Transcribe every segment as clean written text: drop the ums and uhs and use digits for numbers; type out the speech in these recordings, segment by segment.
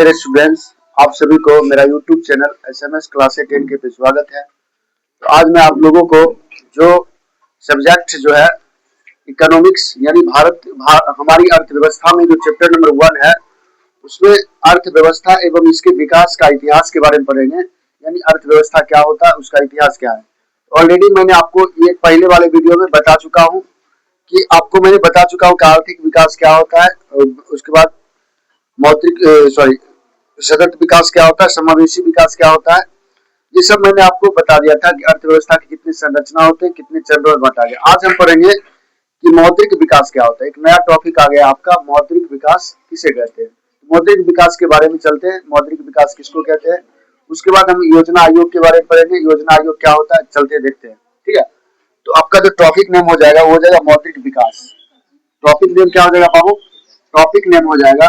मेरे स्टूडेंट्स, आप सभी को मेरा यूट्यूब चैनल एसएमएस क्लासेस 10 के पे स्वागत है। तो आज मैं आप लोगों को जो सब्जेक्ट जो है इकोनॉमिक्स यानी हमारी अर्थव्यवस्था में जो चैप्टर नंबर 1 है उसमें अर्थव्यवस्था एवं इसके विकास का इतिहास के बारे में पढ़ेंगे। यानी अर्थव्यवस्था क्या होता है, उसका इतिहास क्या है। ऑलरेडी मैंने आपको ये पहले वाले वीडियो में बता चुका हूँ कि आर्थिक विकास क्या होता है, उसके बाद सतत विकास क्या होता है, समावेशी विकास क्या होता है। ये सब मैंने आपको बता दिया था कि अर्थव्यवस्था की कितनी संरचना होती है, कितने चरणों में बांटा गया। आज हम पढ़ेंगे कि मौद्रिक विकास क्या होता है। एक नया टॉपिक आ गया आपका, मौद्रिक विकास किसे कहते हैं। मौद्रिक विकास के बारे में चलते हैं, मौद्रिक विकास किसको कहते हैं। उसके बाद हम योजना आयोग के बारे में पढ़ेंगे, योजना आयोग क्या होता है, चलते देखते हैं। ठीक है, तो आपका जो टॉपिक नेम हो जाएगा वो हो जाएगा मौद्रिक विकास। टॉपिक नेम क्या हो जाएगा बाबू? टॉपिक नेम हो जाएगा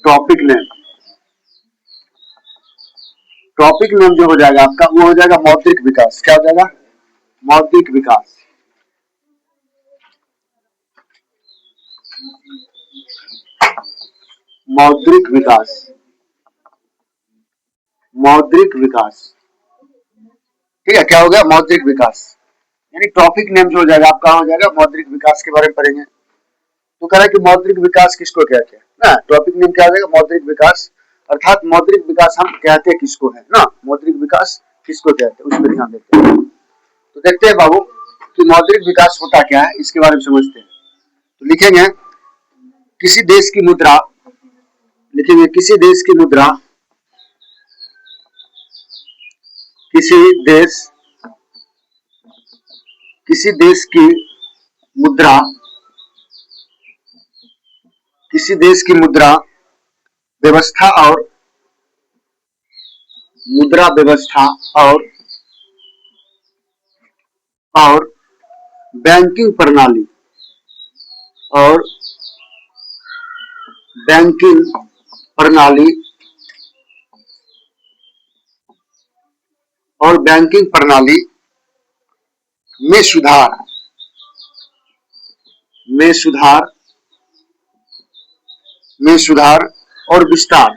टॉपिक नेम। टॉपिक नेम जो हो जाएगा आपका वो हो जाएगा मौद्रिक विकास। क्या हो जाएगा? मौद्रिक विकास। मौद्रिक विकास। मौद्रिक विकास। ठीक है, क्या हो गया? मौद्रिक विकास। यानी टॉपिक नेम जो हो जाएगा आपका हो जाएगा मौद्रिक विकास के बारे में पढ़ेंगे। तो कह रहा है कि मौद्रिक विकास किसको कहते हैं ना। टॉपिक नेम क्या हो जाएगा? मौद्रिक विकास। अर्थात मौद्रिक विकास हम कहते हैं किसको है ना, मौद्रिक विकास किसको कहते हैं उस पर ध्यान देते हैं। तो देखते हैं बाबू कि मौद्रिक विकास होता क्या है, इसके बारे में समझते हैं। तो लिखेंगे किसी देश की मुद्रा, लिखेंगे किसी देश की मुद्रा, किसी देश की मुद्रा, किसी देश की मुद्रा व्यवस्था और मुद्रा व्यवस्था और बैंकिंग प्रणाली और बैंकिंग प्रणाली और बैंकिंग प्रणाली में सुधार में सुधार में सुधार और विस्तार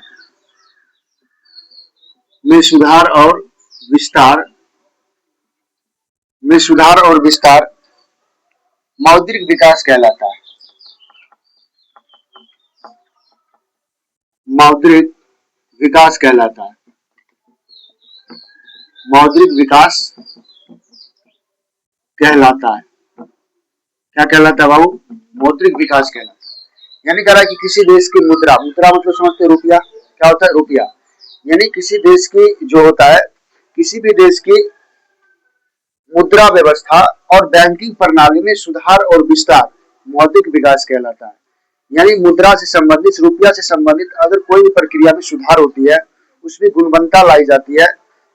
में सुधार और विस्तार में सुधार और विस्तार मौद्रिक विकास कहलाता है। मौद्रिक विकास कहलाता है। मौद्रिक विकास कहलाता है। क्या कहलाता है बाबू? मौद्रिक विकास कहलाता है। यानी कह रहा है कि किसी देश की मुद्रा, मुद्रा मतलब समझते हैं रुपया। क्या होता है? रुपया। यानी किसी देश की जो होता है, किसी भी देश की मुद्रा व्यवस्था और बैंकिंग प्रणाली में सुधार और विस्तार मौद्रिक विकास कहलाता है। यानी मुद्रा से संबंधित, रुपया से संबंधित अगर कोई भी प्रक्रिया में सुधार होती है, उसमें गुणवत्ता लाई जाती है,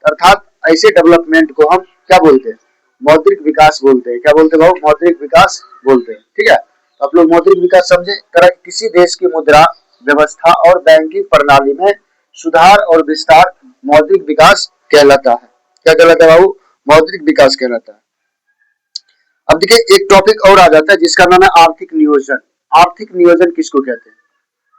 अर्थात ऐसे डेवलपमेंट को हम क्या बोलते हैं? मौद्रिक विकास बोलते हैं। क्या बोलते हैं भाव? मौद्रिक विकास बोलते हैं। ठीक है, तो आप लोग मौद्रिक विकास समझे। किसी देश की मुद्रा व्यवस्था और बैंकिंग प्रणाली में सुधार और विस्तार मौद्रिक विकास कहलाता है। क्या कहलाता है बाबू? मौद्रिक विकास कहलाता है। अब देखिए एक टॉपिक और आ जाता है जिसका नाम है आर्थिक नियोजन। आर्थिक नियोजन किसको कहते हैं?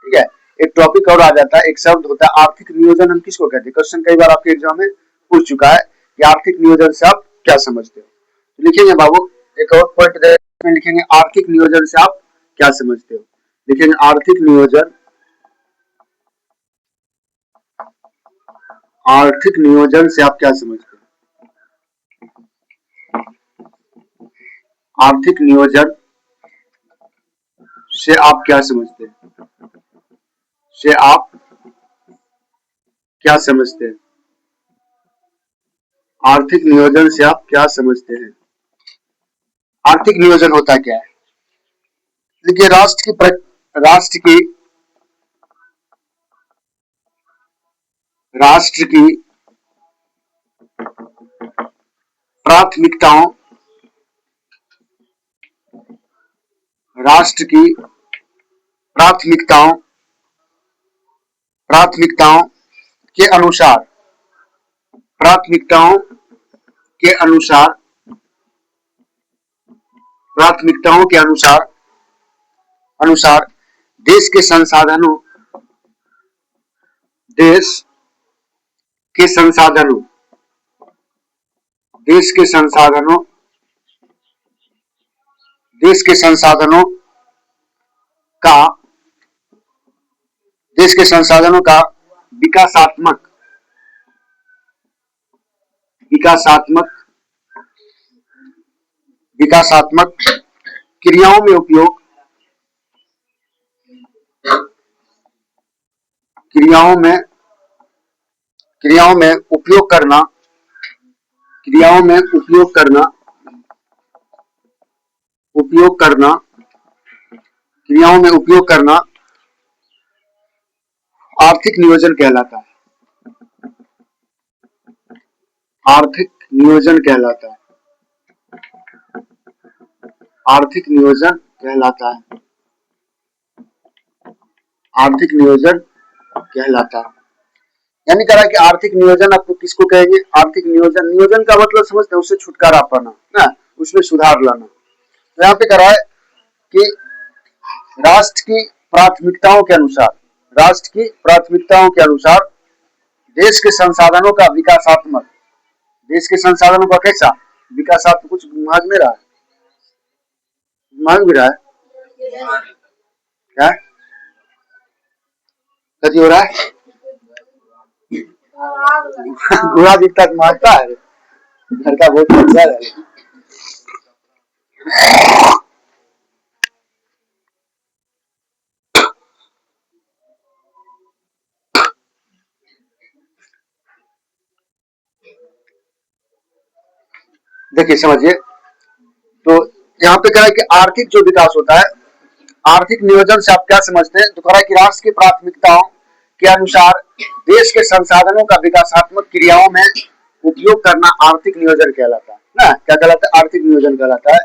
ठीक है, एक टॉपिक और आ जाता है, एक शब्द होता है आर्थिक नियोजन। हम किसको कहते हैं? क्वेश्चन कई बार आपके एग्जाम में पूछ चुका है कि आर्थिक नियोजन से आप क्या समझते हो। तो लिखेंगे बाबू, एक और पॉइंट में लिखेंगे आर्थिक नियोजन से आप क्या समझते हो। लिखेंगे आर्थिक नियोजन, आर्थिक नियोजन से आप क्या समझते हो। आर्थिक नियोजन से आप क्या समझते हैं? से आप क्या समझते हैं? आर्थिक नियोजन से आप क्या समझते हैं? आर्थिक नियोजन होता क्या है? देखिए राष्ट्र की प्राथमिकताओं, राष्ट्र की प्राथमिकताओं प्राथमिकताओं के अनुसार, प्राथमिकताओं के अनुसार, प्राथमिकताओं के अनुसार अनुसार देश के संसाधनों देश के संसाधनों देश के संसाधनों देश के संसाधनों का देश के संसाधनों का विकासात्मक विकासात्मक विकासात्मक क्रियाओं में उपयोग क्रियाओं में क्रियाओं में उपयोग करना क्रियाओं में उपयोग करना उपयोग करना क्रियाओं में उपयोग करना आर्थिक नियोजन कहलाता है। आर्थिक नियोजन कहलाता है। आर्थिक नियोजन कहलाता है। आर्थिक नियोजन कहलाता है। यानी कह रहा है कि आर्थिक नियोजन आपको किसको कहेंगे? आर्थिक नियोजन, नियोजन का मतलब समझते हैं, उससे छुटकारा पाना ना, उसमें सुधार लाना। तो यहाँ पे कह रहा है कि राष्ट्र की प्राथमिकताओं के अनुसार राष्ट्र की प्राथमिकताओं के अनुसार देश के संसाधनों का विकासात्मक देश के संसाधनों का कैसा विकासात्मक, कुछ मांग में रहा है, मांग भी रहा है क्या, कभी हो रहा है बुरा दिखता तो मांगता है, घर का बहुत अच्छा है। देखिए समझिए, तो यहाँ पे कह रहा है कि आर्थिक जो विकास होता है, आर्थिक नियोजन से आप क्या समझते हैं? तो कह रहा है कि राष्ट्र की प्राथमिकताओं के अनुसार देश के संसाधनों का विकासात्मक क्रियाओं में उपयोग करना आर्थिक नियोजन कहलाता है ना। क्या कहलाता है? आर्थिक नियोजन कहलाता है।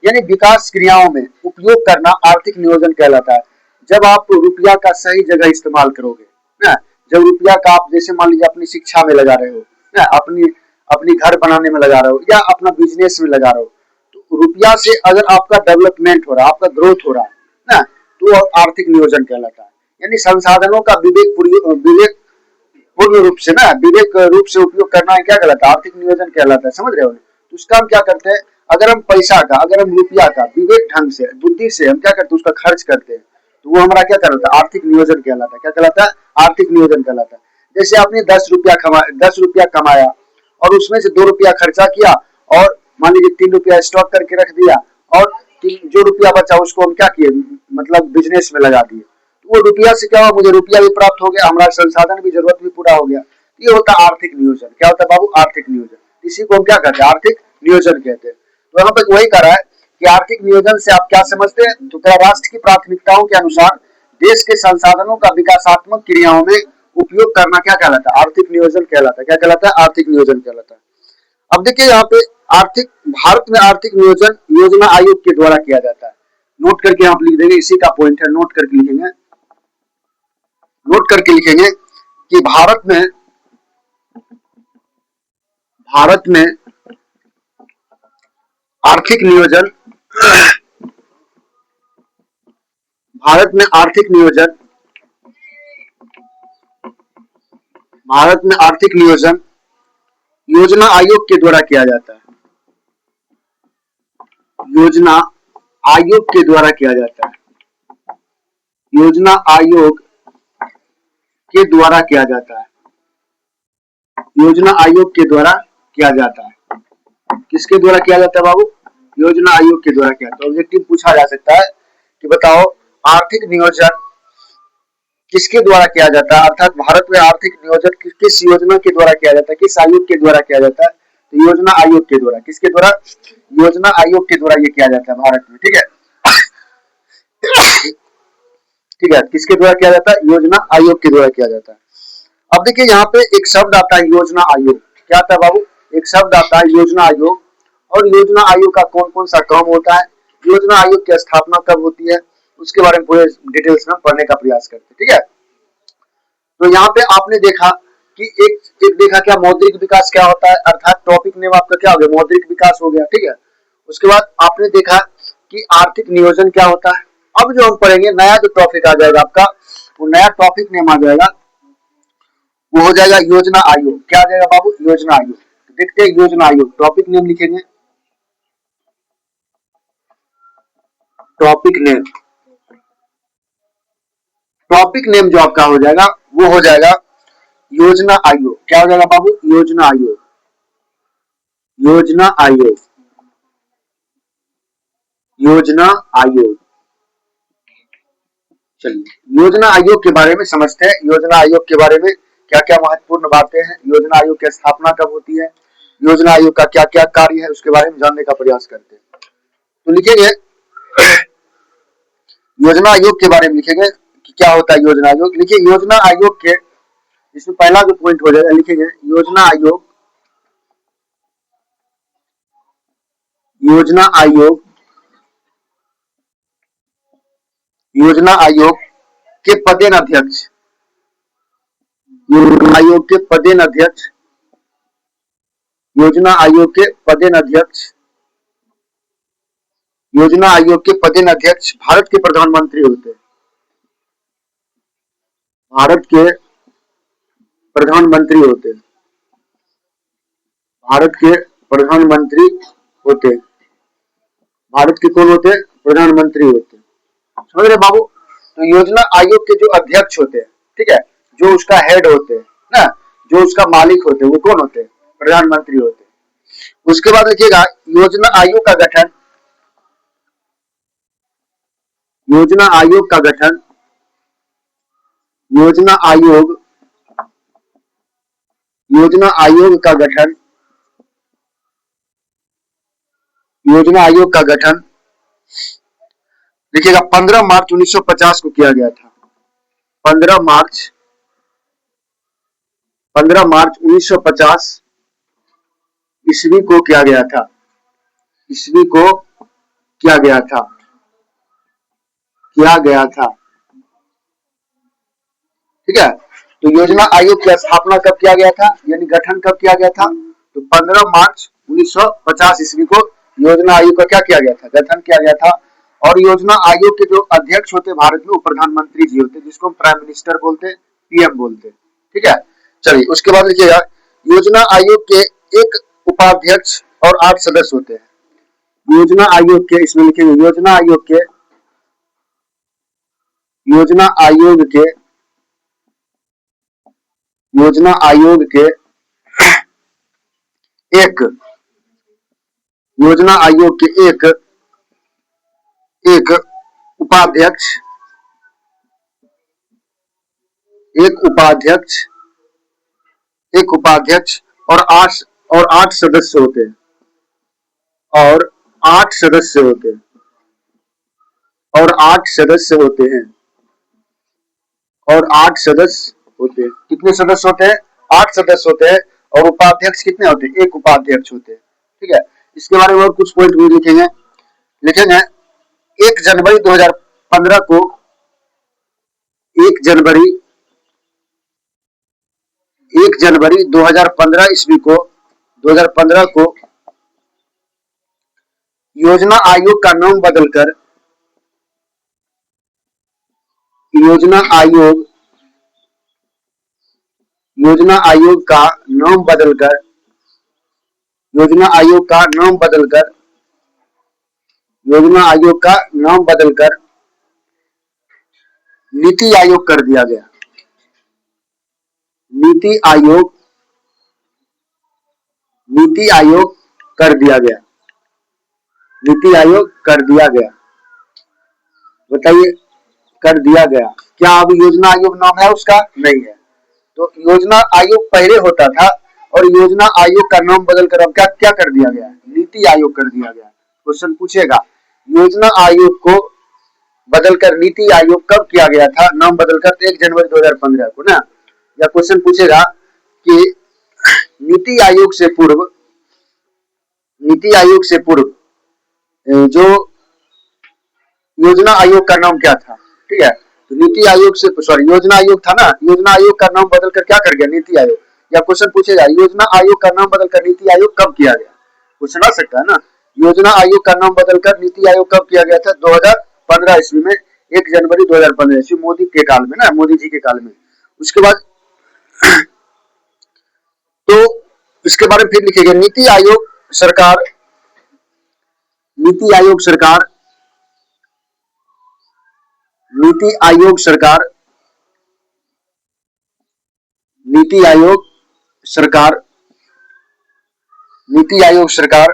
यानी विकास क्रियाओं में उपयोग करना आर्थिक नियोजन कहलाता है। जब आप रुपया का सही जगह इस्तेमाल करोगे ना, जब रुपया का आप जैसे मान लीजिए अपनी शिक्षा में लगा रहे हो ना, अपनी अपनी घर बनाने में लगा रहे हो या अपना बिजनेस में लगा रहे हो, तो रुपया से अगर आपका डेवलपमेंट हो रहा है, आपका ग्रोथ हो रहा है ना, तो आर्थिक नियोजन कहलाता है। यानी संसाधनों का विवेक पूर्ण रूप से ना, विवेक रूप से उपयोग करना क्या कहलाता है? आर्थिक नियोजन कहलाता है। समझ रहे हो? तो उसका हम क्या करते हैं, अगर हम पैसा का, अगर हम रुपया का विवेक ढंग से, बुद्धि से हम क्या करते हैं, उसका खर्च करते हैं, तो वो हमारा क्या कहलाता है? आर्थिक नियोजन कहलाता है। क्या कहलाता है? आर्थिक नियोजन कहलाता है। जैसे आपने 10 रुपया कमाया और उसमें से 2 रुपया खर्चा किया और मान लीजिए 3 रुपया स्टॉक करके रख दिया और जो रुपया बचा उसको हम क्या किए, मतलब बिजनेस में लगा दिए, तो वो रुपया से क्या हुआ, मुझे रुपया भी प्राप्त हो गया, हमारा संसाधन भी, जरूरत भी पूरा हो गया। ये होता है आर्थिक नियोजन। क्या होता है बाबू? आर्थिक नियोजन। इसी को हम क्या कहते हैं? आर्थिक नियोजन कहते हैं। तो यहाँ पे वही कह रहा है कि आर्थिक नियोजन से आप क्या समझते हैं? तो क्या राष्ट्र की प्राथमिकताओं के अनुसार देश के संसाधनों का विकासात्मक क्रियाओं में उपयोग करना क्या कहलाता है? आर्थिक नियोजन कहलाता है। क्या कहलाता है? आर्थिक नियोजन कहलाता है। अब देखिए यहाँ पे आर्थिक, भारत में आर्थिक नियोजन योजना आयोग के द्वारा किया जाता है। नोट करके आप लिख देंगे, इसी का पॉइंट है, नोट करके लिखेंगे, नोट करके लिखेंगे कि भारत में आर्थिक नियोजन भारत में आर्थिक नियोजन भारत में आर्थिक नियोजन योजना आयोग के द्वारा किया जाता है। योजना आयोग के द्वारा किया जाता है। योजना आयोग के द्वारा किया जाता है। योजना आयोग के द्वारा किया जाता है। किसके द्वारा किया जाता है बाबू? योजना आयोग के द्वारा किया जाता है। ऑब्जेक्टिव पूछा जा सकता है कि बताओ आर्थिक नियोजन किसके द्वारा किया जाता है, अर्थात भारत में आर्थिक नियोजन किस योजना के द्वारा किया जाता है, किस आयोग के द्वारा किया जाता है? तो योजना आयोग के द्वारा। किसके द्वारा? योजना आयोग के द्वारा ये किया जाता है भारत में। ठीक है, ठीक है, किसके द्वारा किया जाता है? योजना आयोग के द्वारा किया जाता है। अब देखिए यहाँ पे एक शब्द आता है योजना आयोग। क्या आता है बाबू? एक शब्द आता है योजना आयोग। और योजना आयोग का कौन कौन सा काम होता है, योजना आयोग की स्थापना कब होती है, उसके बारे में पूरे डिटेल्स में पढ़ने का प्रयास करते हैं। ठीक है, तो यहाँ पे आपने देखा कि एक देखा क्या मौद्रिक विकास क्या होता है, अर्थात टॉपिक नेम आपका क्या हो गया? मौद्रिक विकास हो गया। ठीक है, उसके बाद आपने देखा कि आर्थिक नियोजन क्या होता है। अब जो हम पढ़ेंगे नया जो टॉपिक आ जाएगा आपका, वो नया टॉपिक नेम आ जाएगा, वो हो जाएगा योजना आयोग। क्या आ जाएगा बाबू? योजना आयोग। देखते हैं योजना आयोग, टॉपिक नेम लिखेंगे, टॉपिक नेम, टॉपिक नेम जो आपका हो जाएगा वो हो जाएगा योजना आयोग। क्या हो जाएगा बाबू? योजना आयोग, योजना आयोग, योजना आयोग। चलिए योजना आयोग के बारे में समझते हैं। योजना आयोग के बारे में क्या क्या महत्वपूर्ण बातें हैं, योजना आयोग की स्थापना कब होती है, योजना आयोग का क्या क्या कार्य है, उसके बारे में जानने का प्रयास करते हैं। तो लिखेंगे योजना आयोग के बारे में, लिखेंगे कि क्या होता है योजना आयोग। लिखिए योजना आयोग के, इसमें पहला जो पॉइंट हो जाएगा, लिखेंगे योजना आयोग, योजना आयोग, योजना आयोग के पदेन अध्यक्ष, योजना आयोग के पदेन अध्यक्ष, योजना आयोग के पदेन अध्यक्ष, योजना आयोग के पदेन अध्यक्ष भारत के प्रधानमंत्री होते हैं, भारत के प्रधानमंत्री होते हैं, भारत के प्रधानमंत्री होते हैं, भारत के कौन होते हैं? प्रधानमंत्री होते हैं। समझ रहे बाबू? तो योजना आयोग के जो अध्यक्ष होते हैं, ठीक है, जो उसका हेड होते हैं ना, जो उसका मालिक होते हैं, वो कौन होते हैं? प्रधानमंत्री होते हैं। उसके बाद लिखिएगा योजना आयोग का गठन, योजना आयोग का गठन, योजना आयोग, योजना आयोग का गठन, योजना आयोग का गठन लिखिएगा 15 मार्च 1950 को किया गया था। 15 मार्च 1950 ईस्वी को किया गया था, ईस्वी को किया गया था, किया गया था, ठीक है। तो योजना आयोग की स्थापना कब किया गया था, यानी गठन कब किया गया था? तो 15 मार्च 1950 ईस्वी को योजना आयोग का क्या किया गया था? गठन किया गया था। और योजना आयोग के जो अध्यक्ष होते भारत में, वो प्रधानमंत्री जी होते, जिसको हम प्राइम मिनिस्टर बोलते, पीएम बोलते, ठीक है। चलिए उसके बाद लिखिएगा योजना आयोग के एक उपाध्यक्ष और 8 सदस्य होते हैं। योजना आयोग के, इसमें लिखेंगे योजना आयोग के, योजना आयोग के, योजना आयोग के एक, योजना आयोग के एक उपाध्यक्ष, एक उपाध्यक्ष, एक उपाध्यक्ष और 8 सदस्य होते हैं, और 8 सदस्य होते हैं, और 8 सदस्य होते हैं, और 8 सदस्य होते हैं। कितने सदस्य होते हैं? 8 सदस्य होते हैं। और उपाध्यक्ष कितने होते हैं? एक उपाध्यक्ष होते हैं, ठीक है। इसके बारे में और कुछ पॉइंट भी लिखेंगे, लिखेंगे 1 जनवरी 2015 को, 1 जनवरी 2015 ईस्वी को, 2015 को योजना आयोग का नाम बदलकर, योजना आयोग, योजना आयोग का नाम बदलकर, योजना आयोग का नाम बदलकर, योजना आयोग का नाम बदलकर नीति आयोग कर दिया गया, नीति आयोग, नीति आयोग कर दिया गया, नीति आयोग कर दिया गया। बताइए, कर दिया गया। क्या अब योजना आयोग नाम है उसका? नहीं है। तो योजना आयोग पहले होता था, और योजना आयोग का नाम बदलकर अब क्या क्या कर दिया गया? नीति आयोग कर दिया गया। क्वेश्चन पूछेगा योजना आयोग को बदलकर नीति आयोग कब किया गया था? नाम बदलकर 1 जनवरी 2015 को ना। या क्वेश्चन पूछेगा कि नीति आयोग से पूर्व, नीति आयोग से पूर्व जो योजना आयोग का नाम क्या था? ठीक है, तो नीति आयोग से, सॉरी योजना आयोग था ना, योजना आयोग का नाम बदलकर क्या कर गया? नीति आयोग। या क्वेश्चन पूछेगा योजना आयोग का नाम बदलकर नीति आयोग कब किया गया? क्वेश्चन आ सकता है ना। योजना आयोग का नाम बदलकर नीति आयोग कब किया गया था? 2015 ईस्वी में 1 जनवरी 2015 श्री मोदी के काल में ना, मोदी जी के काल में। उसके बाद तो इसके बारे में फिर लिखेंगे नीति आयोग सरकार, नीति आयोग सरकार, नीति आयोग सरकार, नीति आयोग सरकार, नीति आयोग सरकार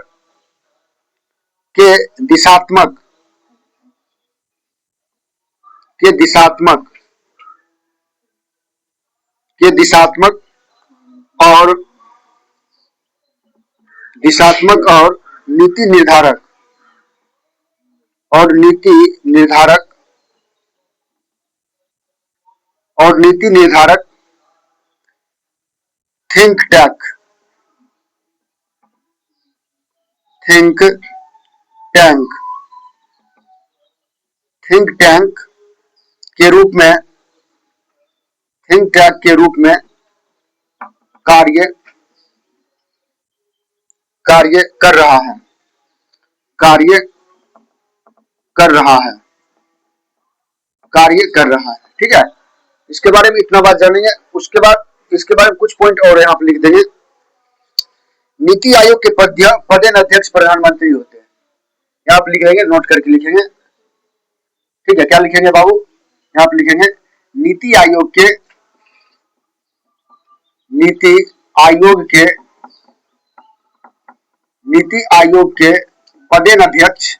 के दिशात्मक, के दिशात्मक, के दिशात्मक और दिशात्मक और नीति निर्धारक, और नीति निर्धारक, और नीति निर्धारक think tank, think tank, think tank के रूप में, थिंक टैंक के रूप में कार्य कार्य कर रहा है, कार्य कर रहा है, कार्य कर रहा है। ठीक है, इसके बारे में इतना बात जानेंगे। उसके बाद इसके बारे में कुछ पॉइंट और यहाँ पे लिख देंगे। नीति आयोग के पदेन अध्यक्ष प्रधानमंत्री होते हैं, यहाँ पे लिख देंगे, नोट करके लिखेंगे। ठीक है, क्या लिखेंगे बाबू, यहाँ पे लिखेंगे नीति आयोग के, नीति आयोग के, नीति आयोग के पदेन अध्यक्ष,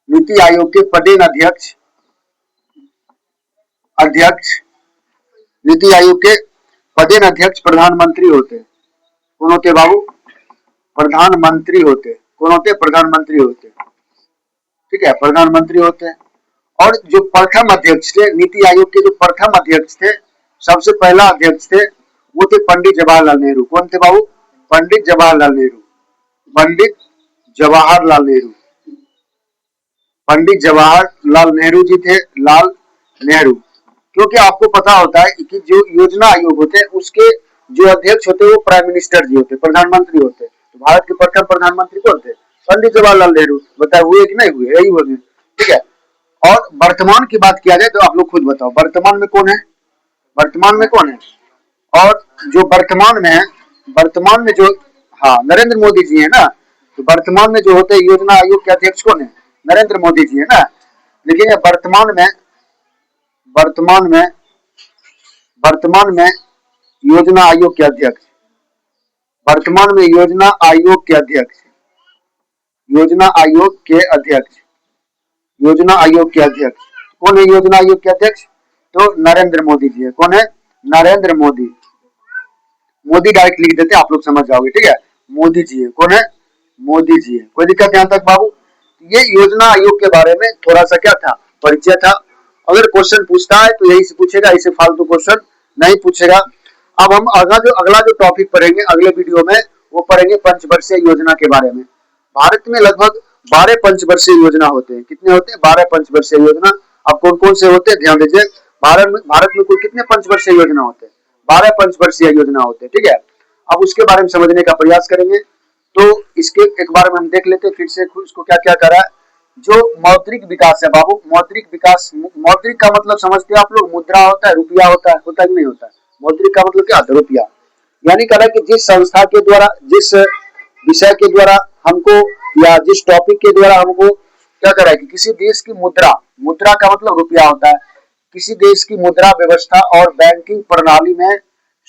नीति आयोग के पदेन अध्यक्ष, अध्यक्ष, नीति आयोग के पदेन अध्यक्ष प्रधानमंत्री होते हैं। कौन होते बाबू, प्रधानमंत्री होते। कौन होते, प्रधानमंत्री होते। ठीक है, प्रधानमंत्री होते हैं। और जो प्रथम अध्यक्ष थे नीति आयोग के, जो प्रथम अध्यक्ष थे, सबसे पहला अध्यक्ष थे, वो थे पंडित जवाहरलाल नेहरू। कौन थे बाबू, पंडित जवाहरलाल नेहरू, पंडित जवाहरलाल नेहरू, पंडित जवाहरलाल नेहरू जी थे, लाल नेहरू। क्योंकि आपको पता होता है कि जो योजना आयोग होते हैं उसके जो अध्यक्ष होते हैं वो प्राइम मिनिस्टर जी होते, प्रधानमंत्री होते। तो भारत के प्रथम प्रधानमंत्री कौन थे, पंडित जवाहरलाल नेहरू। बताए हुए कि नहीं हुए, यही हुए। ठीक है, और वर्तमान की बात किया जाए तो आप लोग खुद बताओ वर्तमान में कौन है, वर्तमान में कौन है। और जो वर्तमान में है, वर्तमान में जो, हाँ नरेंद्र मोदी जी है ना। तो वर्तमान में जो होते हैं योजना आयोग के अध्यक्ष कौन है, नरेंद्र मोदी जी है ना। लेकिन वर्तमान में, वर्तमान में, वर्तमान में योजना आयोग के अध्यक्ष, वर्तमान में योजना आयोग के अध्यक्ष, योजना आयोग के अध्यक्ष, योजना आयोग के अध्यक्ष कौन है, योजना आयोग के अध्यक्ष तो नरेंद्र मोदी जी है। कौन है, नरेंद्र मोदी। मोदी डायरेक्ट लिख देते आप लोग समझ जाओगे। ठीक है, मोदी जी है। कौन है, मोदी जी है। कोई दिक्कत यहाँ तक बाबू। ये योजना आयोग के बारे में थोड़ा सा क्या था, परिचय था। अगर क्वेश्चन पूछता है तो यही से पूछेगा, इसे फालतू क्वेश्चन नहीं पूछेगा। अब हम अगला जो टॉपिक पढ़ेंगे अगले वीडियो में, वो पढ़ेंगे पंचवर्षीय योजना के बारे में। भारत में लगभग 12 पंचवर्षीय योजना होते हैं। कितने होते हैं, 12 पंचवर्षीय योजना। अब कौन कौन से होते हैं ध्यान दीजिए। भारत में कुल कितने पंचवर्षीय योजना होते हैं, 12 पंचवर्षीय योजना होते हैं। ठीक है, अब उसके बारे में समझने का प्रयास करेंगे। तो इसके एक बार में हम देख लेते हैं फिर से इसको क्या क्या करा है। जो मौद्रिक विकास है बाबू, मौद्रिक विकास, मौद्रिक का मतलब समझते हैं आप लोग, मुद्रा होता है, रुपया होता है कि नहीं होता है। मौद्रिक का मतलब क्या होता है, रुपया। यानी कह रहा है कि जिस संस्था के द्वारा, जिस विषय के द्वारा हमको, या जिस टॉपिक के द्वारा हमको क्या करा है कि किसी देश की मुद्रा, मुद्रा का मतलब रुपया होता है, किसी देश की मुद्रा व्यवस्था और बैंकिंग प्रणाली में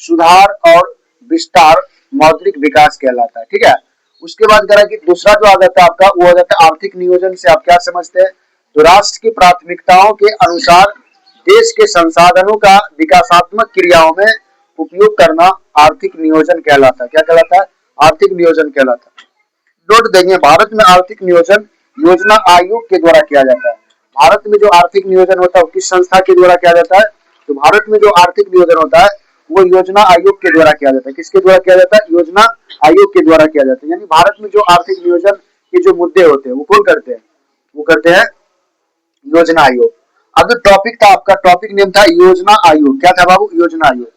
सुधार और विस्तार मौद्रिक विकास कहलाता है। ठीक है, उसके बाद कह रहा है कि दूसरा जो आ जाता है आपका, वो आ जाता है आर्थिक नियोजन। से आप क्या समझते हैं, तो राष्ट्र की प्राथमिकताओं के अनुसार देश के संसाधनों का विकासात्मक क्रियाओं में उपयोग करना आर्थिक नियोजन कहलाता है। क्या कहलाता है, आर्थिक नियोजन कहलाता है। नोट देंगे, भारत में आर्थिक नियोजन योजना आयोग के द्वारा किया जाता है। भारत में जो आर्थिक नियोजन होता है वो किस संस्था के द्वारा किया जाता है, तो भारत में जो आर्थिक नियोजन होता है वो योजना आयोग के द्वारा किया जाता है। किसके द्वारा किया जाता है, योजना आयोग के द्वारा किया जाता है। यानी भारत में जो आर्थिक नियोजन के जो मुद्दे होते हैं वो कौन करते हैं, वो करते हैं योजना आयोग। अब जो टॉपिक था आपका, टॉपिक नेम था योजना आयोग। क्या था बाबू, योजना आयोग।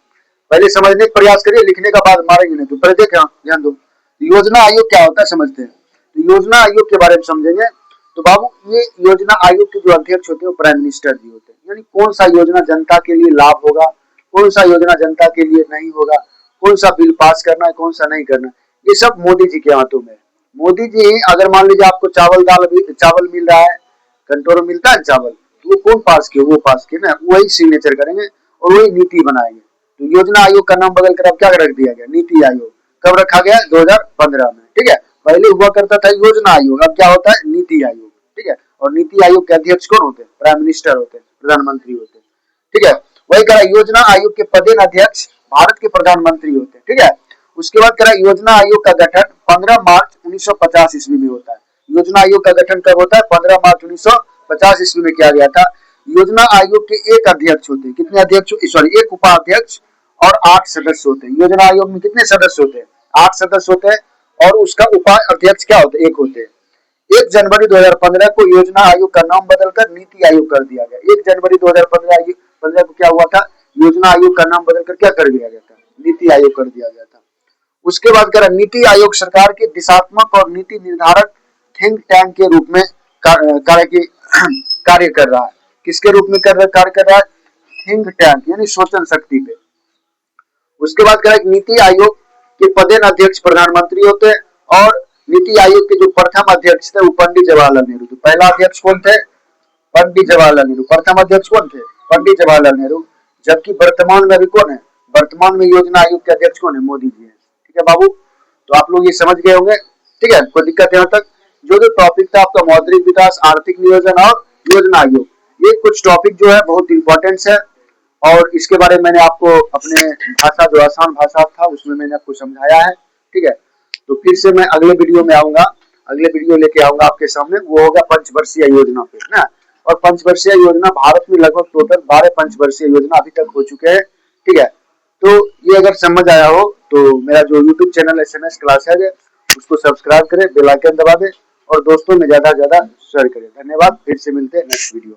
पहले समझने का प्रयास करिए, लिखने का बाद मारेंगे नहीं। तो पहले देखा, ध्यान दो, योजना आयोग क्या होता है समझते हैं। तो योजना आयोग के बारे में समझेंगे। तो बाबू ये योजना आयोग के जो अध्यक्ष होते हैं वो प्राइम मिनिस्टर जी होते हैं। यानी कौन सा योजना जनता के लिए लाभ होगा, कौन सा योजना जनता के लिए नहीं होगा, कौन सा बिल पास करना है, कौन सा नहीं करना है, ये सब मोदी जी के हाथों में है। मोदी जी अगर मान लीजिए आपको चावल मिल रहा है, कंट्रोल मिलता है चावल, तो वो कौन पास किया, वो पास किए ना, वही सिग्नेचर करेंगे और वही नीति बनाएंगे। तो योजना आयोग का नाम बदल कर अब क्या रख दिया गया, नीति आयोग। कब रखा गया, 2015 में, ठीक है। पहले हुआ करता था योजना आयोग, अब क्या होता है, नीति आयोग, ठीक है। और नीति आयोग के अध्यक्ष कौन होते हैं, प्राइम मिनिस्टर होते हैं, प्रधानमंत्री होते हैं, ठीक है। वही करा योजना आयोग के पदेन अध्यक्ष भारत के प्रधानमंत्री होते हैं, ठीक है। उसके बाद करा योजना आयोग का गठन 15 मार्च 1950 ईस्वी में होता है। योजना आयोग का गठन कब होता है, 15 मार्च 1950 ईस्वी में किया गया था। योजना आयोग के एक अध्यक्ष होते हैं, कितने अध्यक्ष, सॉरी एक उपाध्यक्ष और 8 सदस्य होते हैं। योजना आयोग में कितने सदस्य होते हैं, 8 सदस्य होते हैं, और उसका उपाध्यक्ष क्या होते हैं, एक होते हैं। 1 जनवरी 2015 को योजना आयोग का नाम बदलकर नीति आयोग कर दिया गया। 1 जनवरी 2015 को क्या हुआ था, योजना आयोग का नाम बदलकर क्या कर दिया गया था, नीति आयोग कर दिया गया था। उसके बाद कह नीति आयोग सरकार के दिशात्मक और नीति निर्धारक थिंक टैंक के रूप में कार्य कर रहा है। किसके रूप में कार्य कर रहा है, थिंक टैंक यानी सोचन शक्ति पे। उसके बाद कह नीति आयोग के पदेन अध्यक्ष प्रधानमंत्री होते हैं, और नीति आयोग के जो प्रथम अध्यक्ष थे वो पंडित जवाहरलाल नेहरू थे। पहला अध्यक्ष कौन थे, पंडित जवाहरलाल नेहरू। प्रथम अध्यक्ष कौन थे, पंडित जवाहरलाल नेहरू। जबकि वर्तमान में अभी कौन है, वर्तमान में योजना आयोग के अध्यक्ष कौन है, मोदी जी है, ठीक है बाबू। तो आप लोग ये समझ गए होंगे, ठीक है, कोई दिक्कत है यहाँ तक। जो टॉपिक था आपका मौद्रिक विकास, आर्थिक नियोजन और योजना आयोग, ये कुछ टॉपिक जो है बहुत इंपॉर्टेंट है, और इसके बारे में मैंने आपको अपने भाषा, जो आसान भाषा था उसमें मैंने आपको समझाया है, ठीक है। तो फिर से मैं अगले वीडियो में आऊंगा, अगले वीडियो लेके आऊंगा आपके सामने, वो होगा पंचवर्षीय योजना पे ना। और पंचवर्षीय योजना भारत में लगभग टोटल 12 पंचवर्षीय योजना अभी तक हो चुके हैं, ठीक है। तो ये अगर समझ आया हो तो मेरा जो यूट्यूब चैनल SMS क्लास है उसको सब्सक्राइब करें, बेल आइकन दबा दें, और दोस्तों में ज्यादा से ज्यादा शेयर करें। धन्यवाद, फिर से मिलते हैं नेक्स्ट वीडियो।